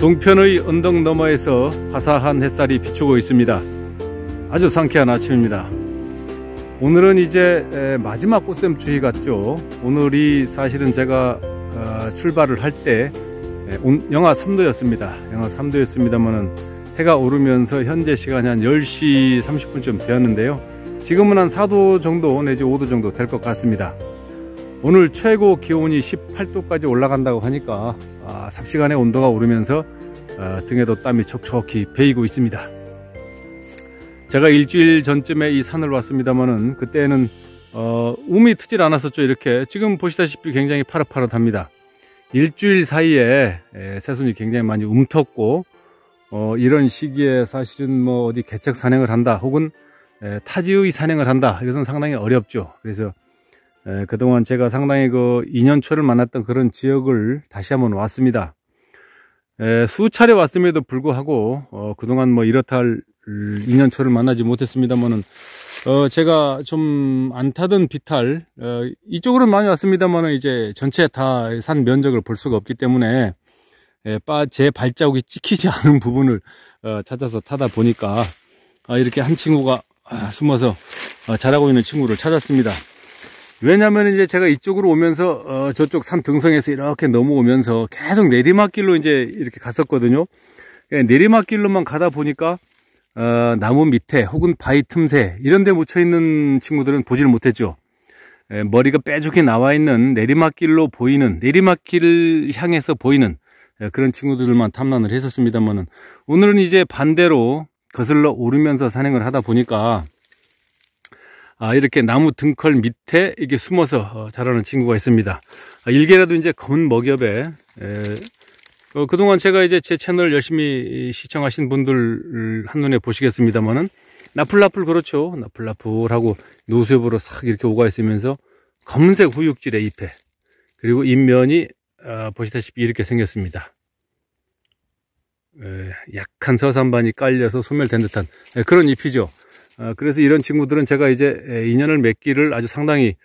동편의 언덕 너머에서 화사한 햇살이 비추고 있습니다. 아주 상쾌한 아침입니다. 오늘은 이제 마지막 꽃샘추위 같죠. 오늘이 사실은 제가 출발을 할 때 영하 3도였습니다. 영하 3도였습니다만은 해가 오르면서 현재 시간이 한 10시 30분쯤 되었는데요. 지금은 한 4도 정도 내지 5도 정도 될 것 같습니다. 오늘 최고 기온이 18도까지 올라간다고 하니까 삽시간에 온도가 오르면서 등에도 땀이 촉촉히 배이고 있습니다. 제가 일주일 전쯤에 이 산을 왔습니다만은 그때는 움이 트질 않았었죠. 이렇게 지금 보시다시피 굉장히 파릇파릇합니다. 일주일 사이에 새순이 굉장히 많이 움텄고 이런 시기에 사실은 뭐 어디 개척 산행을 한다 혹은 타지의 산행을 한다, 이것은 상당히 어렵죠. 그래서 그동안 제가 상당히 인연초를 만났던 그런 지역을 다시 한번 왔습니다. 수차례 왔음에도 불구하고 그동안 뭐 이렇다 할 인연초를 만나지 못했습니다만은 제가 좀 안 타던 비탈 이쪽으로는 많이 왔습니다만은 이제 전체 다 산 면적을 볼 수가 없기 때문에 제 발자국이 찍히지 않은 부분을 찾아서 타다 보니까 이렇게 한 친구가 숨어서 자라고 있는 친구를 찾았습니다. 왜냐하면 이제 제가 이쪽으로 오면서 저쪽 산 등성에서 이렇게 넘어오면서 계속 내리막길로 이제 이렇게 갔었거든요. 내리막길로만 가다 보니까 나무 밑에 혹은 바위 틈새 이런 데 묻혀 있는 친구들은 보지를 못했죠. 머리가 빼죽게 나와 있는 내리막길로 보이는, 내리막길을 향해서 보이는 그런 친구들만 탐란을 했었습니다만은 오늘은 이제 반대로 거슬러 오르면서 산행을 하다 보니까 이렇게 나무 등컬 밑에 이게 숨어서 자라는 친구가 있습니다. 일개라도 이제 검은 먹엽에 그동안 제가 이제 제 채널 열심히 시청하신 분들 한눈에 보시겠습니다만은 나풀나풀, 그렇죠. 나풀나풀하고 노수엽으로 싹 이렇게 오가 있으면서 검은색 후육질의 잎에, 그리고 잎면이 보시다시피 이렇게 생겼습니다. 약한 서산반이 깔려서 소멸된 듯한 그런 잎이죠. 그래서 이런 친구들은 제가 이제 인연을 맺기를 아주 상당히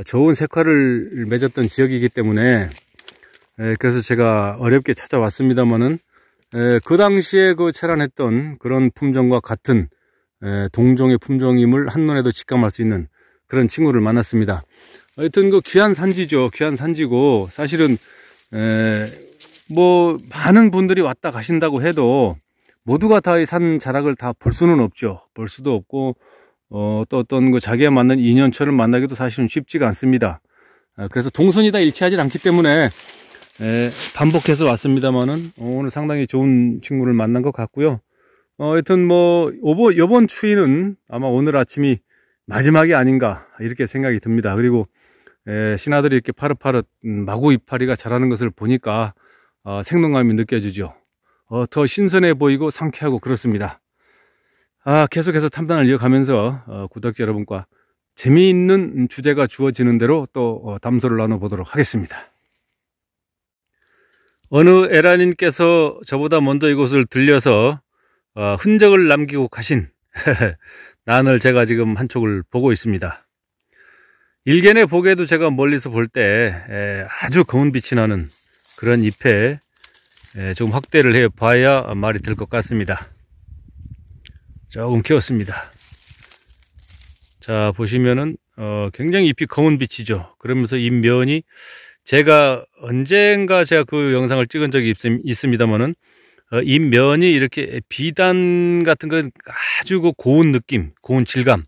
좋은 색화를 맺었던 지역이기 때문에 그래서 제가 어렵게 찾아왔습니다만은 그 당시에 체란했던 그런 품종과 같은 동종의 품종임을 한눈에도 직감할 수 있는 그런 친구를 만났습니다. 하여튼 귀한 산지죠. 귀한 산지고 사실은 뭐 많은 분들이 왔다 가신다고 해도 모두가 다 이 산 자락을 다 볼 수는 없죠. 볼 수도 없고 또 어떤 자기가 맞는 인연처를 만나기도 사실은 쉽지가 않습니다. 그래서 동선이 다 일치하지 않기 때문에 반복해서 왔습니다만은 오늘 상당히 좋은 친구를 만난 것 같고요. 하여튼 뭐 이번 추위는 아마 오늘 아침이 마지막이 아닌가 이렇게 생각이 듭니다. 그리고 신하들이 이렇게 파릇파릇 마구 이파리가 자라는 것을 보니까 생동감이 느껴지죠. 더 신선해 보이고 상쾌하고 그렇습니다. 계속해서 탐단을 이어가면서 구독자 여러분과 재미있는 주제가 주어지는 대로 또 담소를 나눠보도록 하겠습니다. 어느 에라님께서 저보다 먼저 이곳을 들려서 흔적을 남기고 가신 난을 제가 지금 한쪽을 보고 있습니다. 일견에 보기에도 제가 멀리서 볼 때 아주 검은 빛이 나는 그런 잎에 조금 확대를 해 봐야 말이 될 것 같습니다. 조금 키웠습니다. 자, 보시면은 굉장히 잎이 검은 빛이죠. 그러면서 잎면이 제가 언젠가 제가 그 영상을 찍은 적이 있습니다만은 잎면이 이렇게 비단 같은 그런 아주 고운 느낌, 고운 질감,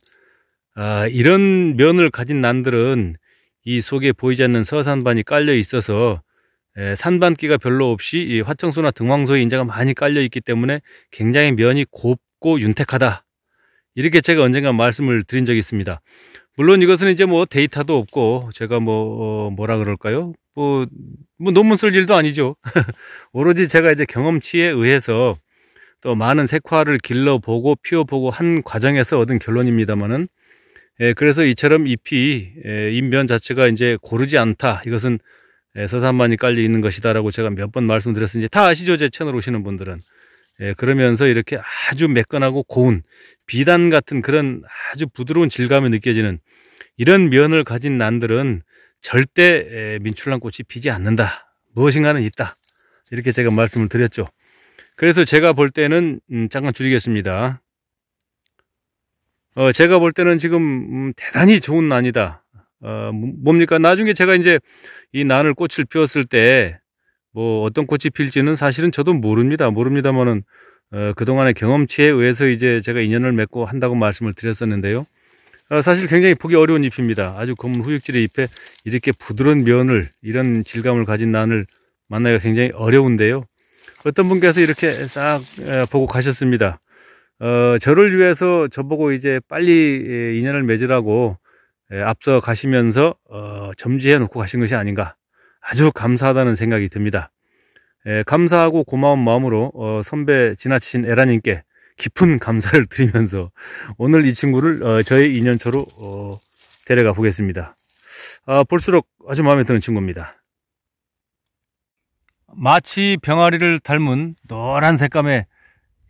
이런 면을 가진 난들은 이 속에 보이지 않는 서산반이 깔려 있어서 산반기가 별로 없이 이 화청소나 등황소에 인자가 많이 깔려 있기 때문에 굉장히 면이 곱고 윤택하다, 이렇게 제가 언젠가 말씀을 드린 적이 있습니다. 물론 이것은 이제 뭐 데이터도 없고 제가 뭐라 그럴까요? 뭐 논문 쓸 일도 아니죠. 오로지 제가 이제 경험치에 의해서 또 많은 색화를 길러보고 피워보고 한 과정에서 얻은 결론입니다만은 그래서 이처럼 잎면 자체가 이제 고르지 않다, 이것은 서산반이 깔려 있는 것이다라고 제가 몇 번 말씀드렸으니 다 아시죠? 제 채널 오시는 분들은. 그러면서 이렇게 아주 매끈하고 고운 비단 같은 그런 아주 부드러운 질감이 느껴지는 이런 면을 가진 난들은 절대 민출란 꽃이 피지 않는다, 무엇인가는 있다, 이렇게 제가 말씀을 드렸죠. 그래서 제가 볼 때는 잠깐 줄이겠습니다. 제가 볼 때는 지금 대단히 좋은 난이다. 뭡니까? 나중에 제가 이제 이 난을 꽃을 피웠을 때 뭐 어떤 꽃이 필지는 사실은 저도 모릅니다만은 그동안의 경험치에 의해서 이제 제가 인연을 맺고 한다고 말씀을 드렸었는데요. 사실 굉장히 보기 어려운 잎입니다. 아주 검은 후육질의 잎에 이렇게 부드러운 면을, 이런 질감을 가진 난을 만나기가 굉장히 어려운데요. 어떤 분께서 이렇게 싹 보고 가셨습니다. 저를 위해서 저보고 이제 빨리 인연을 맺으라고 앞서 가시면서 점지해 놓고 가신 것이 아닌가, 아주 감사하다는 생각이 듭니다. 감사하고 고마운 마음으로 선배 지나치신 에라님께 깊은 감사를 드리면서 오늘 이 친구를 저의 인연초로 데려가 보겠습니다. 볼수록 아주 마음에 드는 친구입니다. 마치 병아리를 닮은 노란 색감의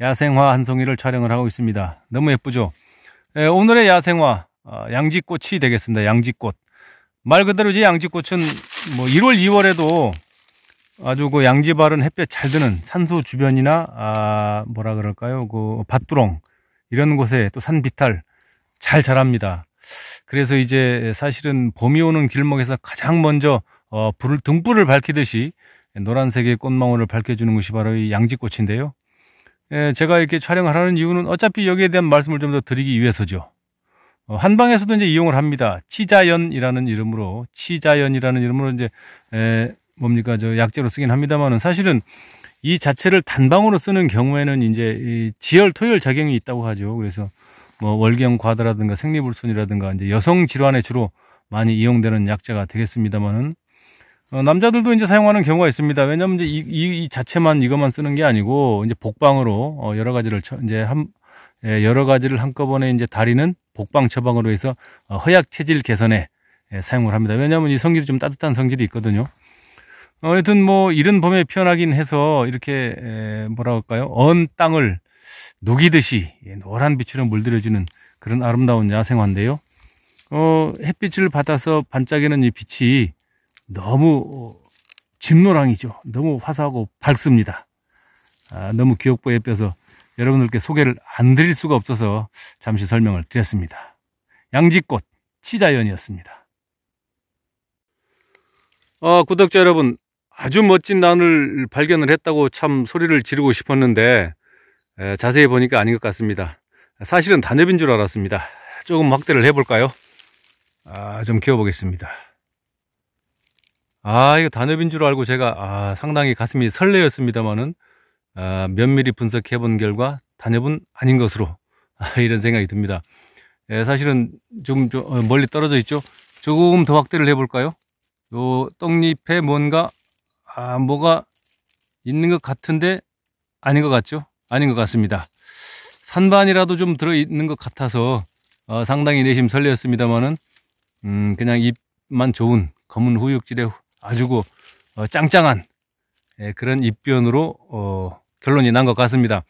야생화 한 송이를 촬영을 하고 있습니다. 너무 예쁘죠? 오늘의 야생화 양지꽃이 되겠습니다. 양지꽃. 말 그대로 이제 양지꽃은 뭐 1월, 2월에도 아주 그 양지 바른 햇볕 잘 드는 산소 주변이나 뭐라 그럴까요? 그 밭두렁 이런 곳에 또 산비탈 잘 자랍니다. 그래서 이제 사실은 봄이 오는 길목에서 가장 먼저 등불을 밝히듯이 노란색의 꽃망울을 밝혀주는 것이 바로 이 양지꽃인데요. 제가 이렇게 촬영을 하는 이유는 어차피 여기에 대한 말씀을 좀 더 드리기 위해서죠. 한방에서도 이제 이용을 합니다. 치자연이라는 이름으로 이제 뭡니까 저 약재로 쓰긴 합니다만은 사실은 이 자체를 단방으로 쓰는 경우에는 이제 이 지열 토열 작용이 있다고 하죠. 그래서 뭐 월경 과다라든가 생리불순이라든가 이제 여성 질환에 주로 많이 이용되는 약재가 되겠습니다만은 남자들도 이제 사용하는 경우가 있습니다. 왜냐하면 이제 이 자체만 이것만 쓰는 게 아니고 이제 복방으로 여러 가지를 여러 가지를 한꺼번에 이제 다리는 복방 처방으로 해서 허약 체질 개선에 사용을 합니다. 왜냐하면 이 성질이 좀 따뜻한 성질이 있거든요. 하여튼 뭐 이른 봄에 피어나긴 해서 이렇게 뭐라 할까요? 언 땅을 녹이듯이 노란 빛으로 물들여주는 그런 아름다운 야생화인데요. 햇빛을 받아서 반짝이는 이 빛이 너무 진노랑이죠. 너무 화사하고 밝습니다. 너무 귀엽고 예뻐서 여러분들께 소개를 안 드릴 수가 없어서 잠시 설명을 드렸습니다. 양지꽃 치자연이었습니다. 구독자 여러분, 아주 멋진 난을 발견을 했다고 참 소리를 지르고 싶었는데 자세히 보니까 아닌 것 같습니다. 사실은 단엽인 줄 알았습니다. 조금 확대를 해볼까요? 좀 키워보겠습니다. 이거 단엽인 줄 알고 제가 상당히 가슴이 설레었습니다만은 면밀히 분석해 본 결과 단엽은 아닌 것으로 이런 생각이 듭니다. 사실은 좀 멀리 떨어져 있죠. 조금 더 확대를 해볼까요? 요 떡잎에 뭐가 있는 것 같은데 아닌 것 같죠? 아닌 것 같습니다. 산반이라도 좀 들어있는 것 같아서 상당히 내심 설레었습니다만은 그냥 잎만 좋은 검은 후육질의 아주 짱짱한 그런 잎변으로 결론이 난 것 같습니다.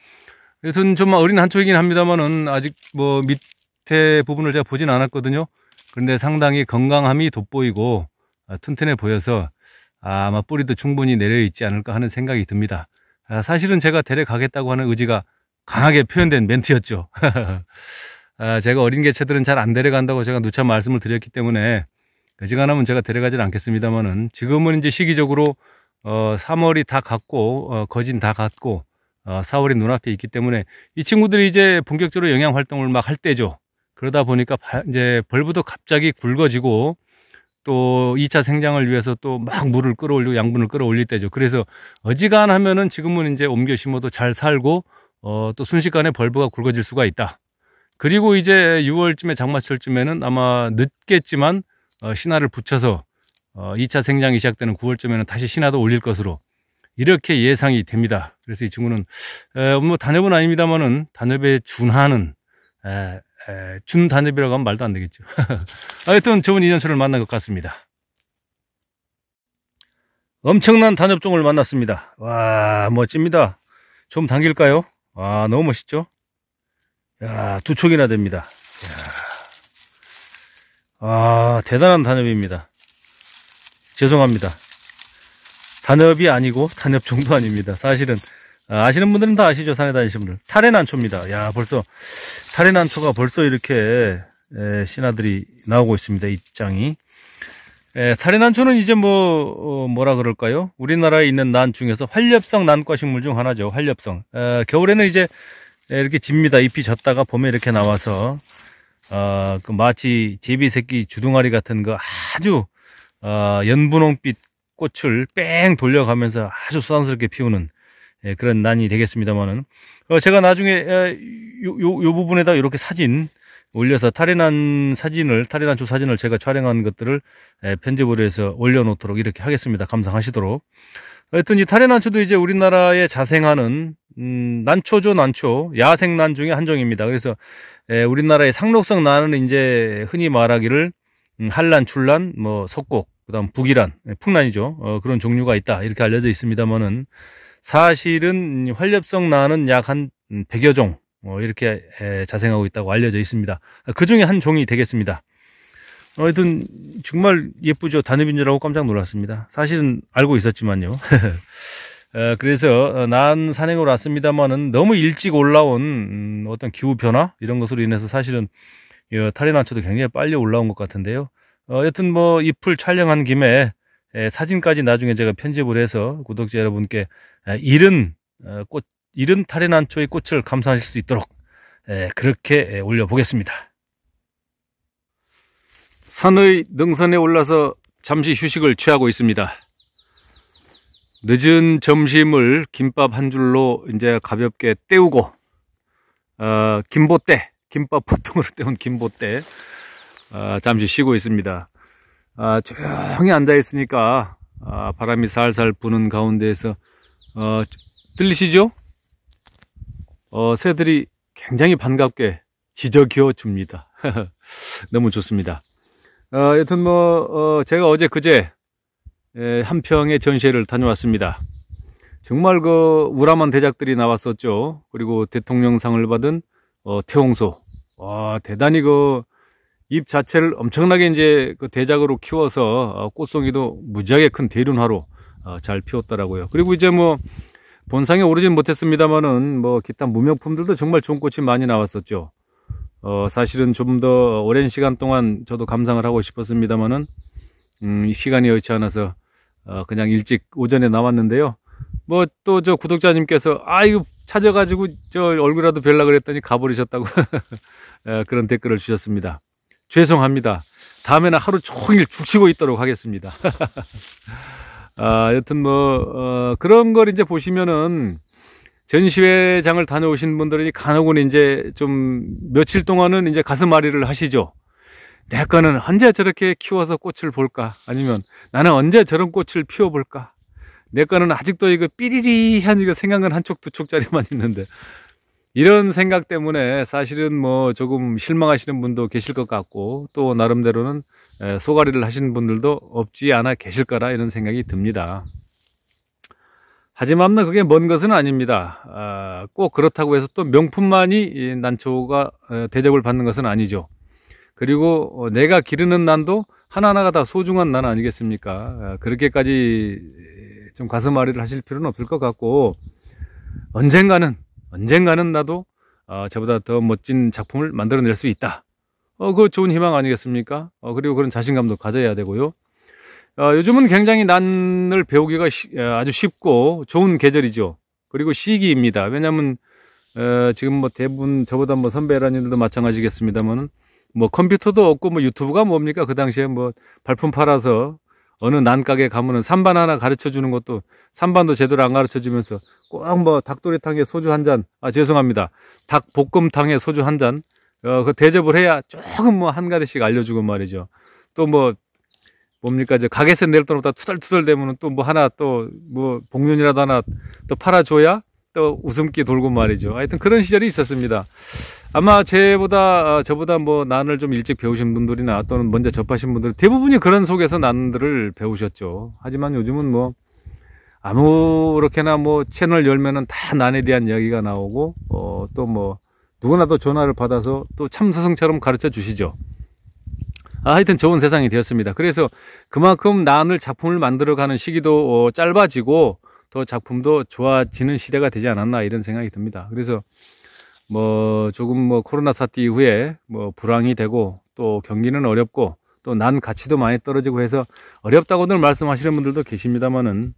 여튼 좀 어린 한초이긴 합니다만은 아직 뭐 밑에 부분을 제가 보진 않았거든요. 그런데 상당히 건강함이 돋보이고 튼튼해 보여서 아마 뿌리도 충분히 내려있지 않을까 하는 생각이 듭니다. 사실은 제가 데려가겠다고 하는 의지가 강하게 표현된 멘트였죠. 제가 어린 개체들은 잘 안 데려간다고 제가 누차 말씀을 드렸기 때문에 어지간하면 제가 데려가지는 않겠습니다만은 지금은 이제 시기적으로 3월이 다 갔고 거진 다 갔고 4월이 눈앞에 있기 때문에 이 친구들이 이제 본격적으로 영양 활동을 막 할 때죠. 그러다 보니까 이제 벌브도 갑자기 굵어지고 또 2차 생장을 위해서 또 막 물을 끌어올리고 양분을 끌어올릴 때죠. 그래서 어지간하면은 지금은 이제 옮겨 심어도 잘 살고 또 순식간에 벌브가 굵어질 수가 있다. 그리고 이제 6월쯤에 장마철쯤에는 아마 늦겠지만 신화를 붙여서 2차 생장이 시작되는 9월쯤에는 다시 신화도 올릴 것으로 이렇게 예상이 됩니다. 그래서 이 친구는 뭐 단엽은 아닙니다만은 단엽에 준하는 준 단엽이라고 하면 말도 안 되겠죠. 하여튼 좋은 인연수를 만난 것 같습니다. 엄청난 단엽종을 만났습니다. 와, 멋집니다. 좀 당길까요? 와, 너무 멋있죠? 야, 2촉이나 됩니다. 대단한 단엽입니다. 죄송합니다. 단엽이 아니고 단엽종도 아닙니다. 사실은 아시는 분들은 다 아시죠? 산에 다니시는 분들. 타레난초입니다. 야, 벌써 타레난초가 벌써 이렇게 신화들이 나오고 있습니다. 입장이. 타레난초는 이제 뭐라 그럴까요? 우리나라에 있는 난 중에서 활렵성 난과 식물 중 하나죠. 활렵성. 겨울에는 이제 이렇게 집니다. 잎이 졌다가 봄에 이렇게 나와서 그 마치 제비새끼 주둥아리 같은 거 아주 연분홍빛 꽃을 뺑 돌려가면서 아주 소담스럽게 피우는 그런 난이 되겠습니다만은 제가 나중에 요 부분에다 이렇게 사진 올려서 타레난초 사진을 제가 촬영한 것들을 편집을 해서 올려놓도록 이렇게 하겠습니다. 감상하시도록. 하여튼 이 타레난초도 이제 우리나라에 자생하는 난초죠. 난초, 야생 난 중에 한 종입니다. 그래서 우리나라의 상록성 난은 이제 흔히 말하기를 한란, 출란, 뭐 석곡, 그다음 북이란, 풍란이죠. 그런 종류가 있다 이렇게 알려져 있습니다만은 사실은 활렵성 난은 약 한 100여 종 이렇게 자생하고 있다고 알려져 있습니다. 그 중에 한 종이 되겠습니다. 하여튼 정말 예쁘죠. 단엽인 줄 알고 깜짝 놀랐습니다. 사실은 알고 있었지만요. 그래서 난 산행으로 왔습니다만은 너무 일찍 올라온 어떤 기후 변화 이런 것으로 인해서 사실은 타레난초도 굉장히 빨리 올라온 것 같은데요. 여튼 뭐 잎을 촬영한 김에 사진까지 나중에 제가 편집을 해서 구독자 여러분께 이른 타레난초의 꽃을 감상하실 수 있도록 그렇게 올려보겠습니다. 산의 능선에 올라서 잠시 휴식을 취하고 있습니다. 늦은 점심을 김밥 한 줄로 이제 가볍게 때우고 김밥 보통으로 때운 김보때 잠시 쉬고 있습니다. 조용히 앉아 있으니까 바람이 살살 부는 가운데에서 들리시죠? 새들이 굉장히 반갑게 지저귀어 줍니다. 너무 좋습니다. 여튼 제가 어제 그제 한 평의 전시회를 다녀왔습니다. 정말 그 우람한 대작들이 나왔었죠. 그리고 대통령상을 받은 태홍소. 대단히 그 잎 자체를 엄청나게 이제 그 대작으로 키워서 꽃송이도 무지하게 큰 대륜화로 잘 피웠더라고요. 그리고 이제 본상에 오르진 못했습니다만은 기타 무명품들도 정말 좋은 꽃이 많이 나왔었죠. 사실은 좀 더 오랜 시간 동안 저도 감상을 하고 싶었습니다만은 이 시간이 여의치 않아서 그냥 일찍 오전에 나왔는데요. 또 저 구독자님께서 이거 찾아가지고 저 얼굴이라도 뵐라 그랬더니 가버리셨다고 그런 댓글을 주셨습니다. 죄송합니다. 다음에는 하루 종일 죽치고 있도록 하겠습니다. 여튼 그런 걸 이제 보시면은 전시회장을 다녀오신 분들은 간혹은 이제 좀 며칠 동안은 이제 가슴앓이를 하시죠. 내 거는 언제 저렇게 키워서 꽃을 볼까? 아니면 나는 언제 저런 꽃을 피워볼까? 내 거는 아직도 이거 삐리리한 이거 생각은 한 촉 두 촉짜리만 있는데 이런 생각 때문에 사실은 조금 실망하시는 분도 계실 것 같고 또 나름대로는 소가리를 하시는 분들도 없지 않아 계실 거라 이런 생각이 듭니다. 하지만 그게 먼 것은 아닙니다. 꼭 그렇다고 해서 또 명품만이 난초가 대접을 받는 것은 아니죠. 그리고 내가 기르는 난도 하나하나가 다 소중한 난 아니겠습니까? 그렇게까지 좀 가슴앓이를 하실 필요는 없을 것 같고 언젠가는 나도 저보다 더 멋진 작품을 만들어낼 수 있다. 그거 좋은 희망 아니겠습니까? 그리고 그런 자신감도 가져야 되고요. 요즘은 굉장히 난을 배우기가 아주 쉽고 좋은 계절이죠. 그리고 시기입니다. 왜냐하면 지금 대부분 저보다 선배라님들도 마찬가지겠습니다만은 컴퓨터도 없고 유튜브가 뭡니까? 그 당시에 발품 팔아서 어느 난가게 가면은 산반 하나 가르쳐 주는 것도 산반도 제대로 안 가르쳐 주면서 꼭 닭도리탕에 소주 한 잔, 죄송합니다. 닭볶음탕에 소주 한 잔, 그 대접을 해야 조금 한가지씩 알려주고 말이죠. 또 뭡니까? 가게세 낼 돈 없다 투덜투덜 대면은 또 하나 또 복륜이라도 하나 또 팔아줘야 또 웃음기 돌고 말이죠. 하여튼 그런 시절이 있었습니다. 아마 저보다 난을 좀 일찍 배우신 분들이나 또는 먼저 접하신 분들 대부분이 그런 속에서 난들을 배우셨죠. 하지만 요즘은 아무렇게나 채널 열면은 다 난에 대한 이야기가 나오고 또 누구나 도 전화를 받아서 또 참스승처럼 가르쳐 주시죠. 하여튼 좋은 세상이 되었습니다. 그래서 그만큼 난을 작품을 만들어가는 시기도 짧아지고 더 작품도 좋아지는 시대가 되지 않았나 이런 생각이 듭니다. 그래서 뭐 조금 뭐 코로나 사태 이후에 뭐 불황이 되고 또 경기는 어렵고 또 난 가치도 많이 떨어지고 해서 어렵다고들 말씀하시는 분들도 계십니다만은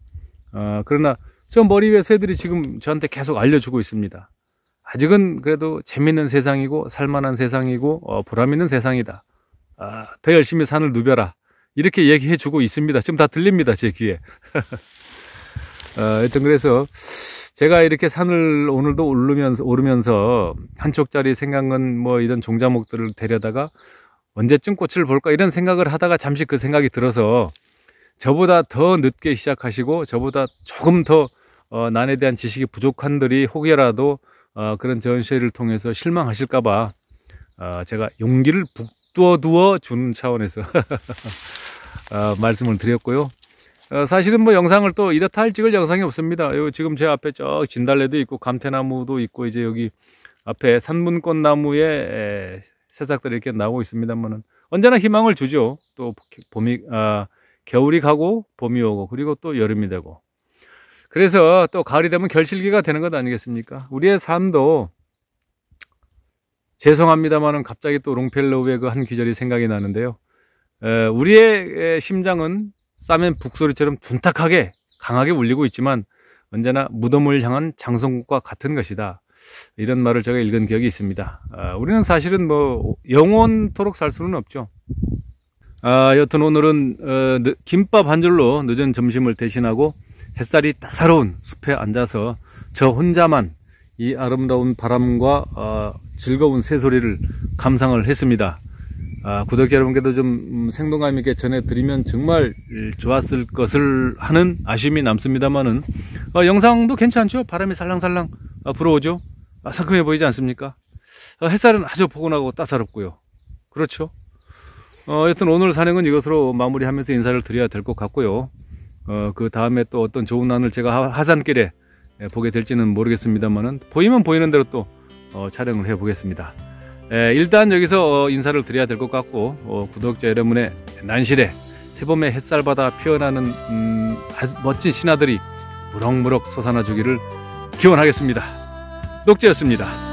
그러나 저 머리 위에 새들이 지금 저한테 계속 알려주고 있습니다. 아직은 그래도 재밌는 세상이고 살만한 세상이고 보람 있는 세상이다. 더 열심히 산을 누벼라. 이렇게 얘기해 주고 있습니다. 지금 다 들립니다, 제 귀에. 하여튼 그래서 제가 이렇게 산을 오늘도 오르면서 한쪽짜리 생각은 뭐 이런 종자목들을 데려다가 언제쯤 꽃을 볼까 이런 생각을 하다가 잠시 그 생각이 들어서 저보다 더 늦게 시작하시고 저보다 조금 더 난에 대한 지식이 부족한들이 혹여라도 그런 전시회를 통해서 실망하실까봐 제가 용기를 북두어 주는 차원에서 말씀을 드렸고요. 사실은 뭐 영상을 또 이렇다 할 찍을 영상이 없습니다. 요 지금 제 앞에 저 진달래도 있고 감태나무도 있고 이제 여기 앞에 산문꽃나무에 새싹들이 이렇게 나오고 있습니다만은 언제나 희망을 주죠. 또 봄이 겨울이 가고 봄이 오고 그리고 또 여름이 되고 그래서 또 가을이 되면 결실기가 되는 것 아니겠습니까? 우리의 삶도 죄송합니다만은 갑자기 또 롱펠로우의 그 한 기절이 생각이 나는데요. 우리의 심장은 싸맨 북소리처럼 둔탁하게 강하게 울리고 있지만 언제나 무덤을 향한 장성국과 같은 것이다. 이런 말을 제가 읽은 기억이 있습니다. 우리는 사실은 뭐 영원토록 살 수는 없죠. 여튼 오늘은 김밥 한 줄로 늦은 점심을 대신하고 햇살이 따사로운 숲에 앉아서 저 혼자만 이 아름다운 바람과 즐거운 새소리를 감상을 했습니다. 구독자 여러분께도 좀 생동감 있게 전해드리면 정말 좋았을 것을 하는 아쉬움이 남습니다만은 영상도 괜찮죠? 바람이 살랑살랑 불어오죠? 상큼해 보이지 않습니까? 햇살은 아주 포근하고 따사롭고요. 그렇죠? 여튼 오늘 산행은 이것으로 마무리하면서 인사를 드려야 될 것 같고요. 그 다음에 또 어떤 좋은 난을 제가 하산길에 보게 될지는 모르겠습니다만은 보이면 보이는 대로 또 촬영을 해 보겠습니다. 일단 여기서 인사를 드려야 될 것 같고 구독자 여러분의 난실에 새봄의 햇살바다 피어나는 아주 멋진 신화들이 무럭무럭 솟아나 주기를 기원하겠습니다. 녹지였습니다.